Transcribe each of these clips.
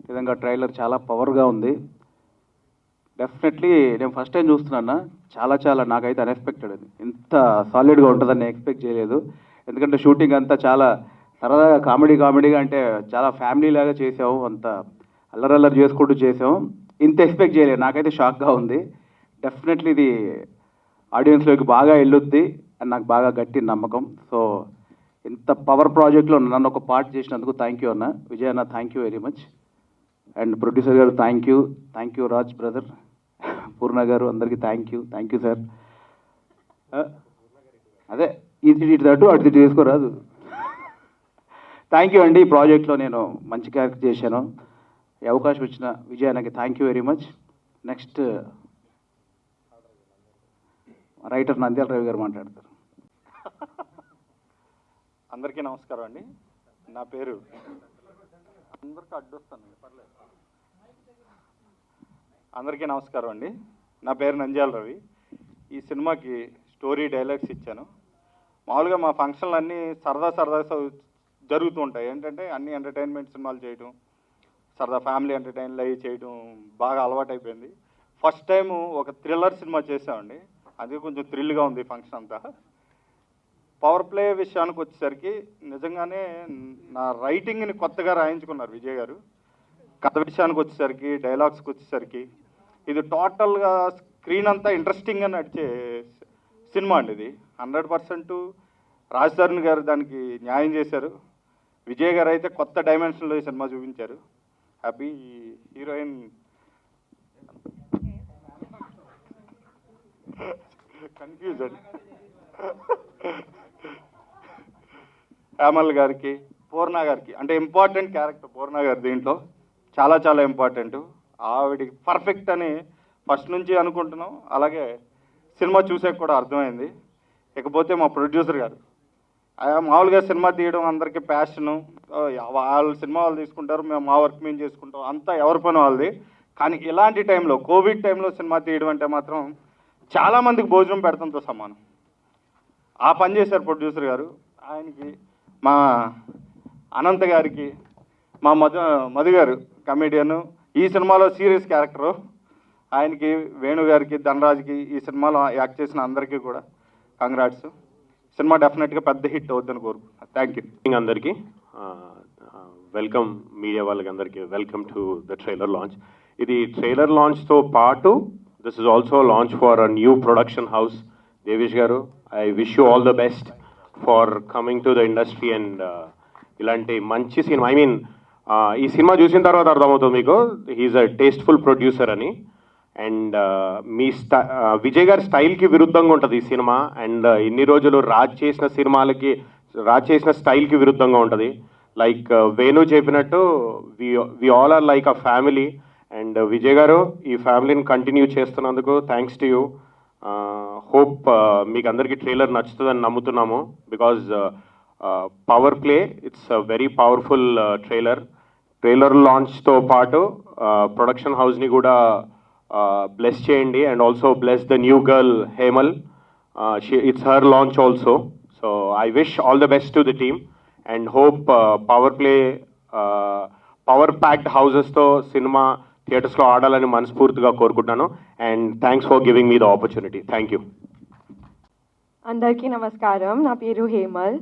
నిజంగా ట్రైలర్ చాలా పవర్గా ఉంది. డెఫినెట్లీ నేను ఫస్ట్ టైం చూస్తున్నాను. చాలా నాకైతే అన్ఎక్స్పెక్టెడ్. అది ఇంత సాలిడ్గా ఉంటుందని నేను ఎక్స్పెక్ట్ చేయలేదు. ఎందుకంటే షూటింగ్ అంతా చాలా సరదాగా కామెడీగా అంటే చాలా ఫ్యామిలీ లాగా చేసాము. అంత అల్లరల్లరి చేసుకుంటూ చేసాము. ఇంత ఎక్స్పెక్ట్ చేయలేదు. నాకైతే షాక్గా ఉంది. డెఫినెట్లీ ఇది ఆడియన్స్లోకి బాగా వెళ్ళొద్ది అని నాకు బాగా గట్టి నమ్మకం. సో ఇంత పవర్ ప్రాజెక్ట్లో నన్ను ఒక పార్ట్ చేసినందుకు థ్యాంక్ యూ అన్న. విజయ్ అన్న, thank you very much. And producer గారు థ్యాంక్ యూ రాజ్ బ్రదర్, పూర్ణ గారు, అందరికీ థ్యాంక్ యూ సార్. అదే ఇటు అటు చేసుకోరాదు. థ్యాంక్ యూ అండి. ఈ ప్రాజెక్ట్లో నేను మంచి క్యారెక్టర్ చేశాను. ఈ అవకాశం ఇచ్చిన విజయ్ అన్నకి thank you very much. Next writer Nandyal Ravi గారు మాట్లాడతారు. అందరికీ నమస్కారం అండి. నా పేరు అందరికీ అడ్డొస్తాను, పర్లేదు. అందరికీ నమస్కారం అండి. నా పేరు నంద్యాల రవి. ఈ సినిమాకి స్టోరీ డైలాగ్స్ ఇచ్చాను. మామూలుగా మా ఫంక్షన్లు అన్నీ సరదా జరుగుతూ ఉంటాయి. ఏంటంటే అన్ని ఎంటర్టైన్మెంట్ సినిమాలు చేయడం, సరదా ఫ్యామిలీ ఎంటర్టైన్లు అవి చేయడం బాగా అలవాటైపోయింది. ఫస్ట్ టైము ఒక థ్రిల్లర్ సినిమా చేసామండి. అది కొంచెం థ్రిల్గా ఉంది ఫంక్షన్ అంతా. పవర్ ప్లే విషయానికి వచ్చేసరికి నిజంగానే నా రైటింగ్ని కొత్తగా రాయించుకున్నారు విజయ్ గారు. కథ విషయానికి వచ్చేసరికి, డైలాగ్స్కి వచ్చేసరికి ఇది టోటల్గా స్క్రీన్ అంతా ఇంట్రెస్టింగ్గా నడిచే సినిమా అండి. ఇది 100% రాజ్ తరుణ్ గారు దానికి న్యాయం చేశారు. విజయ్ గారు అయితే కొత్త డైమెన్షన్లో ఈ సినిమా చూపించారు. హ్యాపీ. Heroine confusion. హేమల్ గారికి, పూర్ణ గారికి, అంటే ఇంపార్టెంట్ క్యారెక్టర్ పూర్ణ గారు దీంట్లో చాలా ఇంపార్టెంట్. ఆవిడికి పర్ఫెక్ట్ అని ఫస్ట్ నుంచి అనుకుంటున్నాం. అలాగే సినిమా చూసాక కూడా అర్థమైంది. ఇకపోతే మా ప్రొడ్యూసర్ గారు, మామూలుగా సినిమా తీయడం అందరికీ ప్యాషను. వాళ్ళ సినిమా వాళ్ళు తీసుకుంటారు, మేము మా వర్క్ మేము చేసుకుంటాం, అంతా ఎవరి పని వాళ్ళది. కానీ ఇలాంటి టైంలో, కోవిడ్ టైంలో సినిమా తీయడం అంటే మాత్రం చాలామందికి భోజనం పెడతంతో సమానం. ఆ పని చేశారు ప్రొడ్యూసర్ గారు. ఆయనకి, మా అనంత గారికి, మా మధు గారు కమెడియన్, ఈ సినిమాలో సీరియస్ క్యారెక్టరు, ఆయనకి, వేణు గారికి, ధనరాజ్కి, ఈ సినిమాలో యాక్ట్ చేసిన అందరికీ కూడా కంగ్రాట్స్. సినిమా డెఫినెట్గా పెద్ద హిట్ అవుద్దని కోరుకుంటున్నాను. Thank you. అందరికీ వెల్కమ్. మీడియా వాళ్ళకి అందరికీ welcome to the trailer launch. ఇది ట్రైలర్ లాంచ్తో పాటు this is also launch for a new production house. Devesh గారు, I wish you all the best for coming to the industry. And ఇలాంటి మంచి సినిమా, ఐ మీన్ ఈ సినిమా చూసిన తర్వాత అర్థమవుతుంది మీకు హీఈస్ అ టేస్ట్ఫుల్ ప్రొడ్యూసర్ అని. అండ్ మీ విజయ్ గారి స్టైల్కి విరుద్ధంగా ఉంటుంది ఈ సినిమా. అండ్ ఇన్ని రోజులు రాజ్ చేసిన స్టైల్కి విరుద్ధంగా ఉంటుంది. లైక్ వేణు చెప్పినట్టు we all are like a family. And Vijay గారు, ఈ ఫ్యామిలీని కంటిన్యూ చేస్తున్నందుకు థ్యాంక్స్ టు యూ. హోప్ మీకు అందరికీ ట్రైలర్ నచ్చుతుందని నమ్ముతున్నాము. Because power play, it's a very powerful trailer లాంచ్తో పాటు ప్రొడక్షన్ హౌస్ని కూడా bless చేయండి. And also bless the new girl Hemal. It's her launch also. So I wish all the best to the team and hope power play, power packed houses తో cinema థియేటర్స్లో ఆడాలని మనస్ఫూర్తిగా కోరుకుంటున్నాను. And thanks for giving me the opportunity. Thank you. అందరికీ నమస్కారం. నా పేరు Hemal.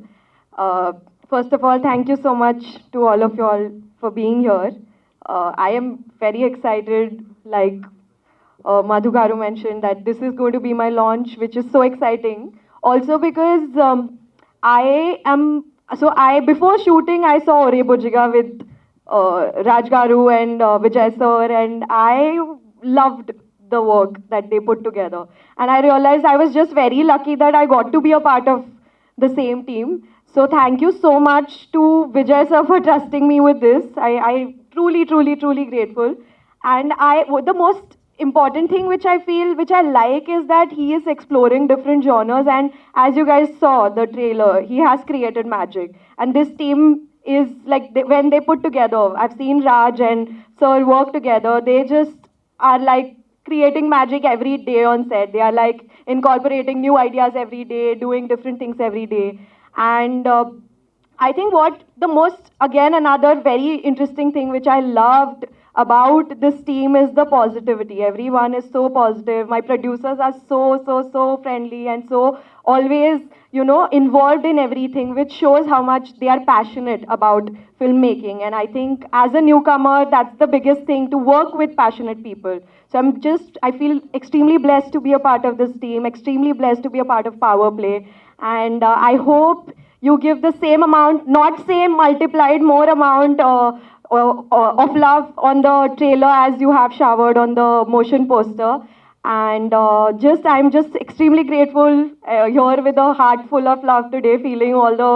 First of all thank you so much to all of you all for being here. I am very excited, like Madhu Garu mentioned, that this is going to be my launch, which is so exciting. Also because before shooting I saw Ore Bujiga with Raj Garu and Vijay sir, and I loved the work that they put together. And I realized I was just very lucky that I got to be a part of the same team. So thank you so much to Vijay sir for trusting me with this. I truly grateful. And the most important thing which I like is that he is exploring different genres, and as you guys saw the trailer, he has created magic. And this team is like, when they put together, I've seen Raj and Sir work together, they just are like creating magic every day on set. They are like incorporating new ideas every day, doing different things every day. And I think what the most, again, another very interesting thing which I loved about this team is the positivity. Everyone is so positive. My producers are so friendly and so always, you know, involved in everything, which shows how much they are passionate about filmmaking. And I think as a newcomer, that's the biggest thing, to work with passionate people. So I feel extremely blessed to be a part of this team, extremely blessed to be a part of Power Play. And I hope you give the same amount, not same, multiplied more amount of love on the trailer as you have showered on the motion poster. And I'm just extremely grateful here with a heart full of love today, feeling all the,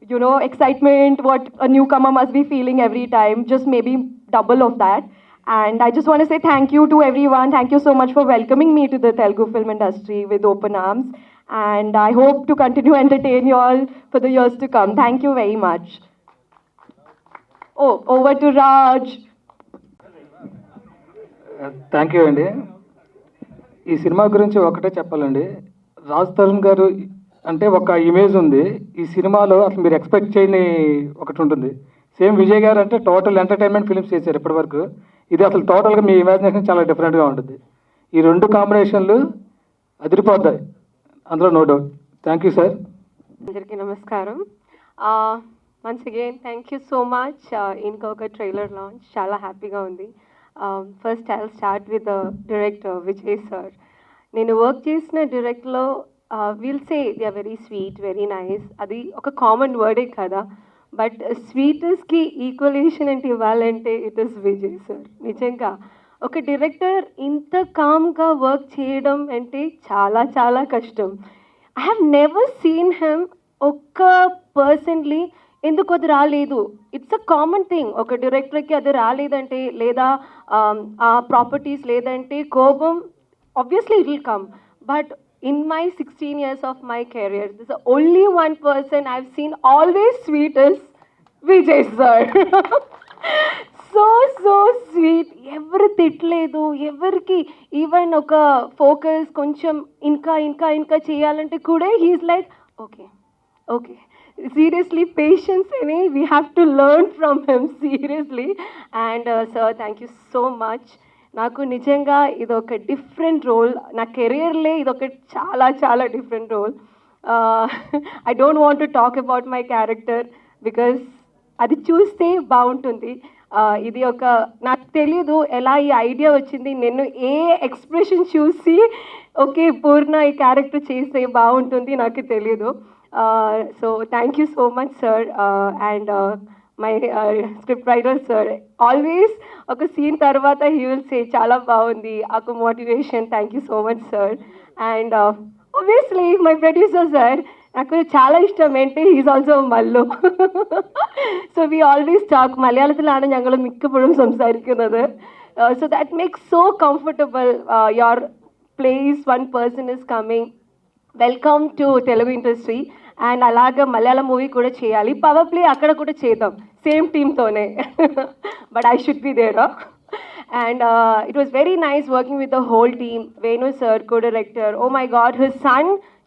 you know, excitement what a newcomer must be feeling every time, just maybe double of that. And I just want to say thank you to everyone. Thank you so much for welcoming me to the Telugu film industry with open arms. And I hope to continue entertain you all for the years to come. Thank you very much. Oh, over to Raj. Thank you అండి. ఈ cinema గురించి ఒకటే చెప్పాలండి. రాజ్ తరుణ్ గారు అంటే ఒక image ఉంది ఈ సినిమాలో, అసలు మీరు ఎక్స్పెక్ట్ చేయని ఒకటి ఉంటుంది. సేమ్ విజయ్ గారు అంటే టోటల్ ఎంటర్టైన్మెంట్ ఫిల్మ్స్ చేశారు ఇప్పటివరకు. ఇది అసలు టోటల్గా మీ ఇమాజినేషన్ చాలా డిఫరెంట్గా ఉంటుంది. ఈ రెండు కాంబినేషన్లు అదిరిపోతాయి, అందులో no doubt. Thank you sir. అందరికీ నమస్కారం. Once again thank you so much. ఇంకొక ట్రైలర్ లాంచ్ చాలా హ్యాపీగా ఉంది. First I start with the director Vijay sir. నేను వర్క్ చేసిన డైరెక్ట్లో will say they are very sweet, very nice. అది ఒక కామన్ వర్డే కదా. బట్ స్వీటెస్కి ఈక్వలేషన్ అంటే ఇవ్వాలంటే ఇట్ ఇస్ విజయ్ సార్. నిజంగా ఒక డైరెక్టర్ ఇంత కామ్గా వర్క్ చేయడం అంటే చాలా చాలా కష్టం. I have never seen him ఒక్క పర్సన్లీ ఎందుకు అది రాలేదు. It's a common thing. ఒక డైరెక్టర్కి అది రాలేదంటే, లేదా ఆ ప్రాపర్టీస్ లేదంటే కోపం obviously it will come. But in my 16 years of my career, there's only one person I've seen always sweet is Vijay sir. so sweet. ఎవరు తిట్టలేదు, ఎవరికి ఈవెన్ ఒక ఫోకస్ కొంచెం ఇంకా చేయాలంటే కూడా he is like okay seriously patience అని we have to learn from him seriously. And sir thank you so much. నాకు నిజంగా ఇది ఒక డిఫరెంట్ రోల్. నా కెరియర్లే ఇది ఒక చాలా చాలా different role. I don't want to talk about my character because అది చూస్తే బాగుంటుంది. ఇది ఒక నాకు తెలీదు ఎలా ఈ ఐడియా వచ్చింది. నేను ఏ ఎక్స్ప్రెషన్ చూసి ఓకే పూర్ణ ఈ క్యారెక్టర్ చేస్తే బాగుంటుంది నాకు తెలియదు. So thank you so much sir. And my script writer sir always ఒక సీన్ తర్వాత హీ విల్ సే చాలా బాగుంది, ఒక motivation. Thank you so much sir. And obviously my producer sir, నాకు చాలా ఇష్టం ఏంటి, he's also Mallu. So we always talk മലയാളത്തിലാണ് ഞങ്ങൾ മിക്കപ്പോഴും സംസാരിക്കുന്നത്. So that makes so comfortable. Your place one person is coming, welcome to Telugu industry. And అలాగే Malayalam movie కూడా చేయాలి, పవర్ ప్లే అక్కడ కూడా చేద్దాం సేమ్ టీమ్తోనే. But I should be there. And it was very nice working with the whole team. Venu sir, co-director. Oh my God, his son,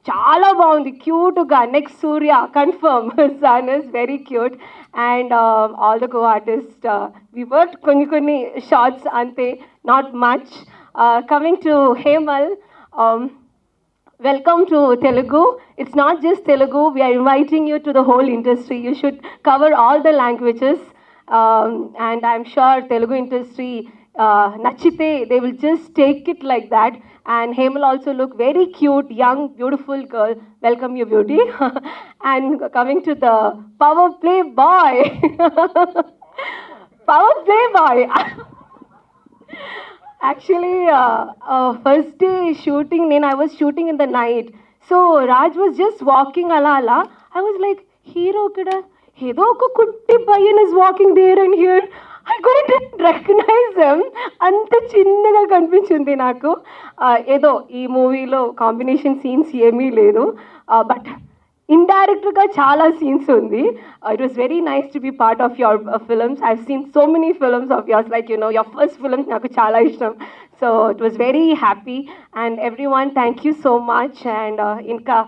chala baundi, cute ga. Next Surya, confirm. His son is very cute. And all the co-artists, we worked konni shots ante, not much. Coming to Hemal, welcome to Telugu. It's not just Telugu. We are inviting you to the whole industry. You should cover all the languages. And I'm sure Telugu industry nachite, they will just take it like that. And Hemal also look very cute, young, beautiful girl. Welcome you, beauty. And coming to the power play boy. Power play boy. Actually, first day shooting, I was shooting in the night. So Raj was just walking ala. I was like, hero kada, ఏదో ఒక కుట్టి పయ్యన్ is walking there and here I couldn't recognise him. అంత చిన్నగా కనిపించింది నాకు. ఏదో ఈ మూవీలో కాంబినేషన్ సీన్స్ ఏమీ లేదు, బట్ ఇండైరెక్ట్గా చాలా సీన్స్ ఉంది. It was very nice to be part of your films. I have seen so many films of yours, like your first films నాకు చాలా ఇష్టం. So it was very happy. And everyone thank you so much. And ఇంకా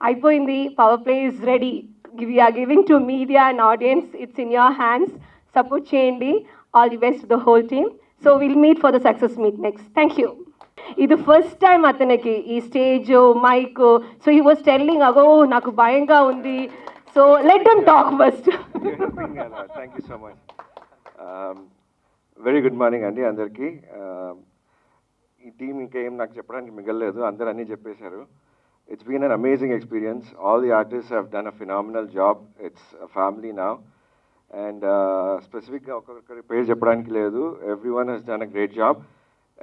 అయిపోయింది, Power Play is ready. We are giving to media and audience. It's in your hands. Support cheyandi. All the best to the whole team. So we'll meet for the success meet next. Thank you. ఇది first time అతనికి ఈ stage mic. So he was telling ago నాకు భయంగా ఉంది. So let them talk first. Thank you so much. Very good morning అండి అందరికీ. ఈ team ఇంకేం నాకు చెప్పడానికి మిగలలేదు, అందరూ అన్నీ చెప్పేశారు. It's been an amazing experience. All the artist have done a phenomenal job. It's family now. And స్పెసిఫిక్గా ఒక్కొక్కరి పేరు చెప్పడానికి లేదు. Everyone he's done a great job.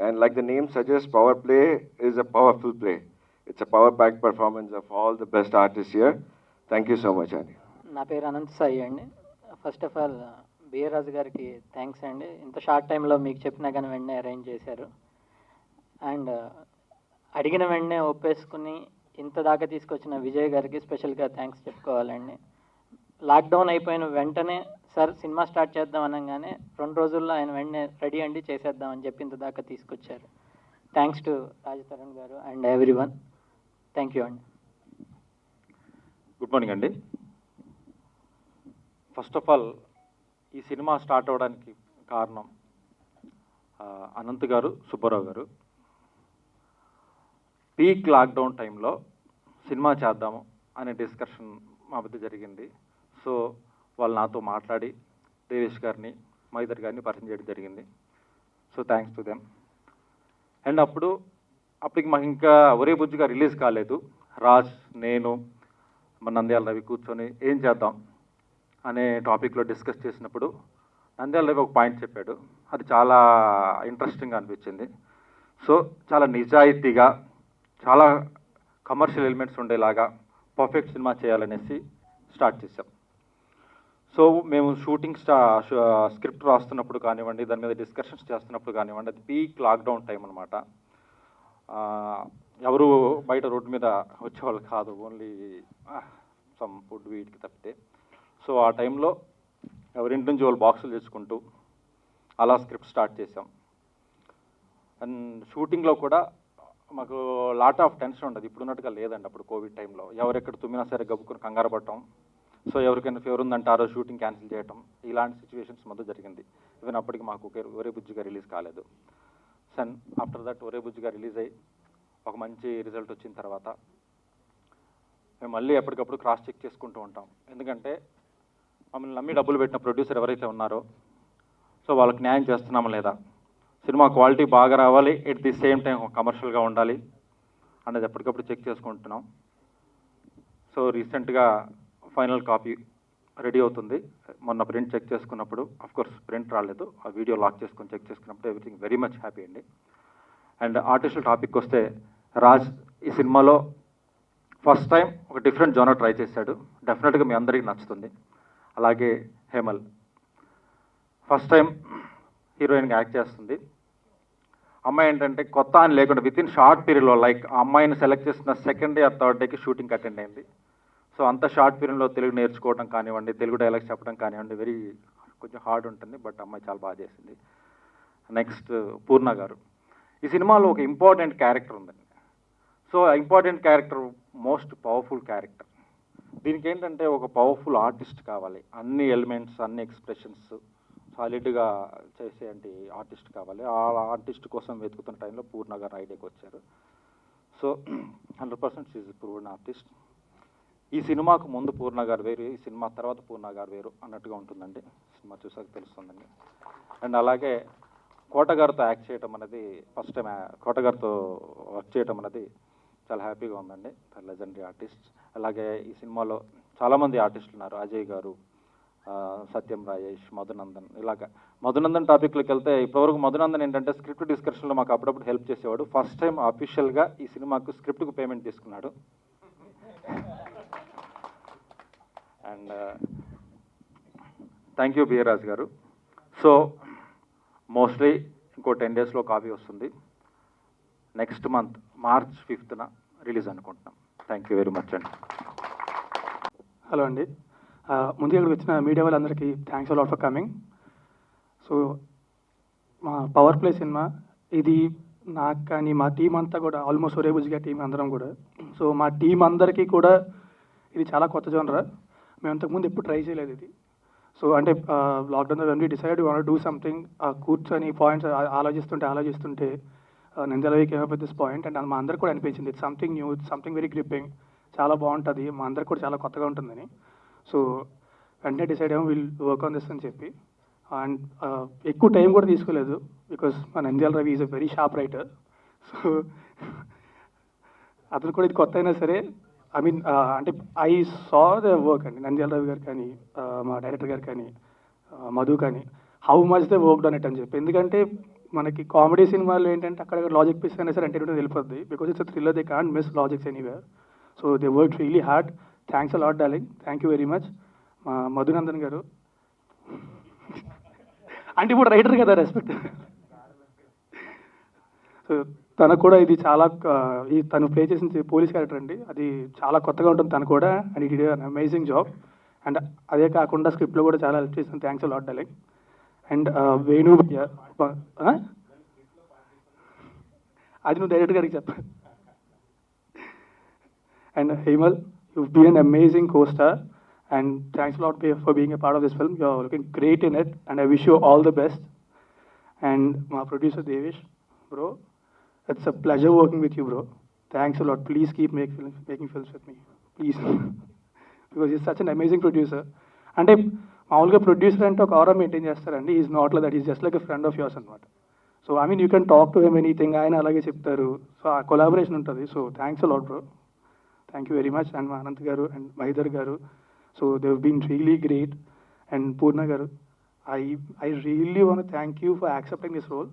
And like the name suggests, Power Play is a powerful play. It's a power-packed performance of all the best artists here. Thank you so much, Andy. నా పేరు అనంత్ సాయి అండి. First of all BR రాజు గారికి thanks అండి. ఇంత short టైంలో మీకు చెప్పినా కానీ వెంటనే అరేంజ్ చేశారు. అండ్ అడిగిన వెంటనే ఒప్పేసుకుని ఇంత దాకా తీసుకొచ్చిన విజయ్ గారికి స్పెషల్గా థ్యాంక్స్ చెప్పుకోవాలండి. లాక్డౌన్ అయిపోయిన వెంటనే సార్ సినిమా స్టార్ట్ చేద్దాం అనగానే 2 రోజుల్లో ఆయన వెంటనే రెడీ అండి చేసేద్దాం అని చెప్పి ఇంత దాకా తీసుకొచ్చారు. థ్యాంక్స్ టు రాజ్ తరుణ్ గారు and everyone. Thank you అండి. గుడ్ మార్నింగ్ అండి. ఫస్ట్ ఆఫ్ ఆల్ ఈ సినిమా స్టార్ట్ అవ్వడానికి కారణం అనంత్ గారు, సుబ్బారావు గారు. పీక్ లాక్డౌన్ టైంలో సినిమా చేద్దాము అనే డిస్కషన్ మా మధ్య జరిగింది. సో వాళ్ళు నాతో మాట్లాడి దేవేష్ గారిని, మైదర్ గారిని పరిచయం చేయడం జరిగింది. So thanks to them. And అప్పటికి మాకు ఇంకా ఒరే బుజ్జిగా రిలీజ్ కాలేదు. రాజ్, నేను, మన నంద్యాల రవి కూర్చొని ఏం చేద్దాం అనే టాపిక్లో డిస్కస్ చేసినప్పుడు నంద్యాల రవి ఒక పాయింట్ చెప్పాడు. అది చాలా ఇంట్రెస్టింగ్గా అనిపించింది. సో చాలా నిజాయితీగా, చాలా కమర్షియల్ ఎలిమెంట్స్ ఉండేలాగా పర్ఫెక్ట్ సినిమా చేయాలనేసి స్టార్ట్ చేసాం. సో మేము షూటింగ్ స్క్రిప్ట్ రాస్తున్నప్పుడు కానివ్వండి, దాని మీద డిస్కషన్స్ చేస్తున్నప్పుడు కానివ్వండి, అది పీక్ లాక్డౌన్ టైం అనమాట. ఎవరు బయట రోడ్డు మీద వచ్చేవాళ్ళు కాదు, ఓన్లీ సమ్ ఫుడ్ వీటికి తప్పితే. సో ఆ టైంలో ఎవరింటి నుంచి వాళ్ళు బాక్సులు తెచ్చుకుంటూ అలా స్క్రిప్ట్ స్టార్ట్ చేసాం. అండ్ షూటింగ్లో కూడా మాకు లాట్ ఆఫ్ టెన్షన్ ఉండదు, ఇప్పుడున్నట్టుగా లేదండి. అప్పుడు కోవిడ్ టైంలో ఎవరెక్కడ తుమ్మినా సరే గబుక్కుని కంగారు పడటం, సో ఎవరికైనా ఫీవర్ ఉందంటే ఆ రోజు షూటింగ్ క్యాన్సిల్ చేయటం, ఇలాంటి సిచ్యువేషన్స్ మధ్య జరిగింది. ఈవెన్ అప్పటికి మాకు ఒరే బుజ్జిగా రిలీజ్ కాలేదు. సన్ ఆఫ్టర్ దట్ ఒరే బుజ్జిగా రిలీజ్ అయ్యి ఒక మంచి రిజల్ట్ వచ్చిన తర్వాత మేము మళ్ళీ ఎప్పటికప్పుడు క్రాస్ చెక్ చేసుకుంటూ ఉంటాం. ఎందుకంటే మమ్మల్ని నమ్మి డబ్బులు పెట్టిన ప్రొడ్యూసర్ ఎవరైతే ఉన్నారో సో వాళ్ళకి న్యాయం చేస్తున్నామా లేదా, సినిమా క్వాలిటీ బాగా రావాలి, ఎట్ ది సేమ్ టైం కమర్షియల్గా ఉండాలి అనేది ఎప్పటికప్పుడు చెక్ చేసుకుంటున్నాం. సో రీసెంట్గా ఫైనల్ కాపీ రెడీ అవుతుంది. మొన్న ప్రింట్ చెక్ చేసుకున్నప్పుడు, కోర్స్ ప్రింట్ రాలేదు, ఆ వీడియో లాక్ చేసుకొని చెక్ చేసుకున్నప్పుడు ఎవ్రీథింగ్ వెరీ మచ్ హ్యాపీ అండి. అండ్ ఆర్టిస్టుల టాపిక్ వస్తే, రాజ్ ఈ సినిమాలో ఫస్ట్ టైం ఒక డిఫరెంట్ జోనర్ ట్రై చేశాడు. డెఫినెట్గా మీ అందరికీ నచ్చుతుంది. అలాగే హేమల్ ఫస్ట్ టైం హీరోయిన్గా యాక్ట్ చేస్తుంది. అమ్మాయి ఏంటంటే కొత్త అని లేకుండా విత్ ఇన్ షార్ట్ పీరియడ్లో, లైక్ ఆ అమ్మాయిని సెలెక్ట్ చేసిన సెకండ్ డే ఆర్ థర్డ్ డేకి షూటింగ్ అటెండ్ అయింది. సో అంత షార్ట్ పీరియడ్లో తెలుగు నేర్చుకోవడం కానివ్వండి, తెలుగు డైలాగ్స్ చెప్పడం కానివ్వండి, కొంచెం హార్డ్ ఉంటుంది. బట్ అమ్మాయి చాలా బాగా చేసింది. నెక్స్ట్ పూర్ణ గారు. ఈ సినిమాలో ఒక ఇంపార్టెంట్ క్యారెక్టర్ ఉందండి. సో ఆ important character most powerful character. దీనికి ఏంటంటే ఒక పవర్ఫుల్ ఆర్టిస్ట్ కావాలి. అన్ని ఎలిమెంట్స్, అన్ని ఎక్స్ప్రెషన్స్ సాలిడ్గా చేసేంటి ఆర్టిస్ట్ కావాలి. ఆ ఆర్టిస్ట్ కోసం వెతుకుతున్న టైంలో పూర్ణ గారు ఐడియాకి వచ్చారు. So 100% she's proved artist. ఈ సినిమాకు ముందు పూర్ణ గారు వేరు, ఈ సినిమా తర్వాత పూర్ణ గారు వేరు అన్నట్టుగా ఉంటుందండి. సినిమా చూసాక తెలుస్తుందండి. అండ్ అలాగే కోట గారితో యాక్ట్ చేయడం అనేది ఫస్ట్ టైం కోట గారితో వర్క్ చేయడం అనేది చాలా హ్యాపీగా ఉందండి. Legendary artist. అలాగే ఈ సినిమాలో చాలామంది ఆర్టిస్టులు ఉన్నారు. అజయ్ గారు, సత్యం రాజేష్, మధునందన్. ఇలాగ మధునందన్ టాపిక్లోకి వెళ్తే ఇప్పటివరకు మధునందన్ ఏంటంటే స్క్రిప్ట్ డిస్కషన్లో మాకు అప్పుడప్పుడు హెల్ప్ చేసేవాడు. ఫస్ట్ టైం అఫీషియల్గా ఈ సినిమాకు స్క్రిప్ట్కు పేమెంట్ తీసుకున్నాడు. And thank you B R Raj గారు. సో మోస్ట్లీ ఇంకో 10 daysలో కాపీ వస్తుంది. Next month March 5th release అనుకుంటున్నాం. థ్యాంక్ యూ వెరీ మచ్ అండి. హలో అండి. ముందుగా ఇక్కడికి వచ్చిన మీడియా వాళ్ళందరికీ thanks a lot for coming. So మా పవర్ ప్లే సినిమా ఇది నాకు కానీ మా టీం అంతా కూడా ఆల్మోస్ట్ ఒరే బుజ్జిగా టీం అందరం కూడా, సో మా టీం అందరికీ కూడా ఇది చాలా కొత్త జోనర్. మేము అంతకుముందు ఎప్పుడు ట్రై చేయలేదు ఇది. సో అంటే లాక్డౌన్లో when we decide want do something, కూర్చొని పాయింట్స్ ఆలోచిస్తుంటే Nandyal came up with this point and మా అందరికి కూడా అనిపించింది it's something new, something very gripping, చాలా బాగుంటుంది, మా అందరికి కూడా చాలా కొత్తగా ఉంటుందని. సో వెంటనే డిసైడ్ అయ్యాము విల్ వర్క్ ఆన్ దిస్ అని చెప్పి. అండ్ ఎక్కువ టైం కూడా తీసుకోలేదు బికాస్ మా Nandyal Ravi is a very sharp writer. So అతను కూడా ఇది కొత్త అయినా సరే ఐ మీన్ అంటే ఐ సా ద వర్క్ అండి, నంద్యాల రవి గారు కానీ మా డైరెక్టర్ గారు కానీ మధు కానీ how much they work on it అని చెప్పి. ఎందుకంటే మనకి కామెడీ సినిమాలు ఏంటంటే అక్కడ లాజిక్ పీస్ అయినా సరే అంటే వెళ్ళిపోద్ది because it's thriller, they can't miss logics anywhere. So they work really hard. Thanks a lot darling, thank you very much. మా మధునందన్ గారు అంటే ఇప్పుడు రైటర్ కదా, రెస్పెక్ట్. సో తనకు కూడా ఇది చాలా తను ప్లే చేసిన పోలీస్ క్యారెక్టర్ అండి, అది చాలా కొత్తగా ఉంటుంది తను కూడా. And it an amazing job. And అదే కాకుండా స్క్రిప్ట్లో కూడా చాలా హెల్ప్ చేసింది. Thanks a lot darling. And Venu అది నువ్వు డైరెక్టర్ గారికి చెప్ప. And Hemal, you've been an amazing co-star and thanks a lot for being a part of this film. You're looking great in it and I wish you all the best. And my producer Devish, bro, it's a pleasure working with you, bro. Thanks a lot. Please keep making films with me, please. Because he's such an amazing producer. అంటే మామూలుగా producer అంటే ఒక aura maintain చేస్తారండి, is not like that, is just like a friend of yours అనమాట. So I mean you can talk to him anything, ఆయన అలాగే చెప్తారు. So ఆ కొలాబరేషన్ ఉంటుంది. So thanks a lot bro, thank you very much. And మా Anant garu and Mahidhar garu, so they have been really great. And Purna garu, I really want to thank you for accepting this role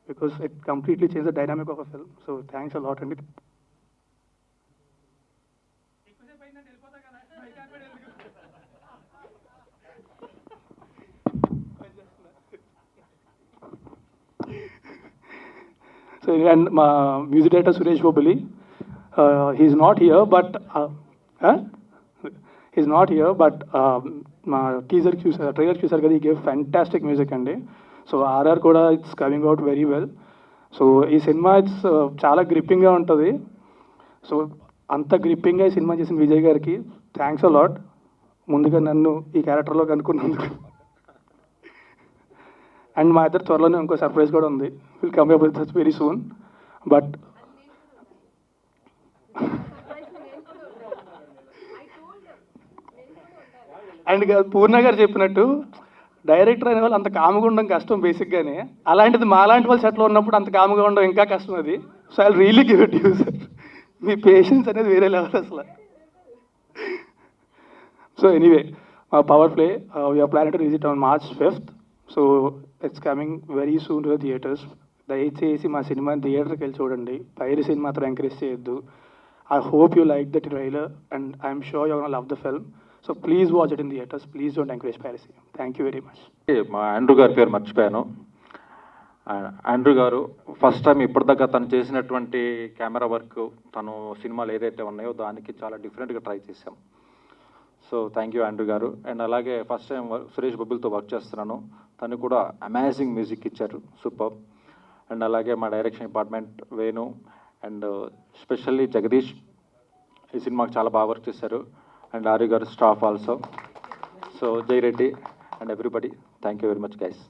because it completely changed the dynamic of a film. So thanks a lot. And so and my music director Suresh Bobali, he's not here but మా teaser చూసారు, trailer చూసారు కదా, ఈ gave fantastic music అండి. So RR కూడా it's coming out very well. So ఈ cinema it's చాలా గ్రిప్పింగ్గా ఉంటుంది. సో అంత గ్రిప్పింగ్గా ఈ సినిమా చేసిన విజయ్ గారికి థ్యాంక్స్ అ లాట్, ముందుగా నన్ను ఈ క్యారెక్టర్లో కనుక్కున్నందుకు. అండ్ మా ఇద్దరు త్వరలోనే ఇంకో సర్ప్రైజ్ కూడా ఉంది, will come up with very soon. But and Purna garu చెప్పినట్టు డైరెక్టర్ అనే వాళ్ళు అంత కాముగా ఉండడం కష్టం బేసిక్గానే, అలాంటిది మాలాంటి వాళ్ళు సెట్లో ఉన్నప్పుడు అంత కాముగా ఉండడం ఇంకా కష్టం అది. So I really give it you sir, మీ పేషెన్స్ అనేది వేరే లెవెల్ అసలు. సో ఎనీవే మా Power Play we are planning to release it on March 5th. So it's coming very soon to the theatres. దయచేసి మా సినిమాని థియేటర్కి వెళ్ళి చూడండి, పైరసీని మాత్రం ఎంకరేజ్ చేయొద్దు. I hope you like the trailer and I'm sure you gonna love the film. So please watch it in theatres, please don't encourage piracy. Thank you very much. మా Andrew గారి పేరు మర్చిపోయాను. ఆండ్రూ గారు first time ఇప్పటిదాకా తను చేసినటువంటి camera work, తను సినిమాలు ఏదైతే ఉన్నాయో దానికి చాలా డిఫరెంట్గా ట్రై చేశాం. సో థ్యాంక్ యూ ఆండ్రూ గారు. అండ్ అలాగే ఫస్ట్ టైం సురేష్ బొబ్బులతో వర్క్ చేస్తున్నాను, తను కూడా అమేజింగ్ మ్యూజిక్ ఇచ్చారు, సూపర్. అండ్ అలాగే మా direction department Venu and specially Jagadish ఈ సినిమాకి చాలా బాగా వర్క్ చేశారు. అండ్ ఆర్య గారు స్టాఫ్ ఆల్సో. సో జై Reddy and everybody, thank you very much guys.